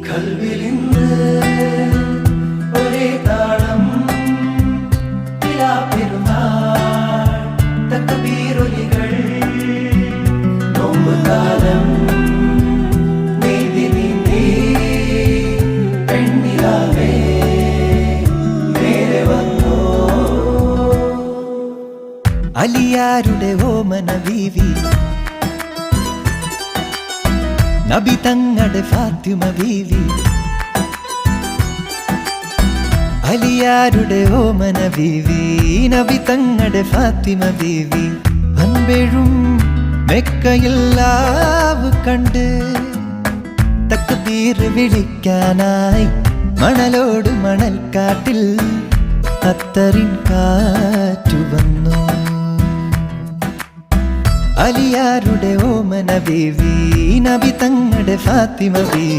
കൽവിലിന്ന് ഒരേ താളം പെരുന്നാൾ തക്ബീറൊലികൾ നോമ്പുകാലം നീതി നീന്തി പെണ്ണിലാവേ നേരെ വന്നോ അലിയാരുടെ ഓമന ബീവി നബി തങ്ങളുടെ ഫാത്തിമ ബീവി അലിയാരുടെ ഓമന ബീവി നബി തങ്ങളുടെ ഫാത്തിമ ബീവി അൻപെഴും മെക്കയില്ലാവ് കണ്ട് തക്ബീർ വിളിക്കാനായി മണലോട് മണൽക്കാട്ടിൽ അത്തറിൻ കാറ്റു വന്നു. അലിയാരുടെ ഓമന ബീവി നബി തങ്ങളുടെ ഫാത്തിമ ബീവി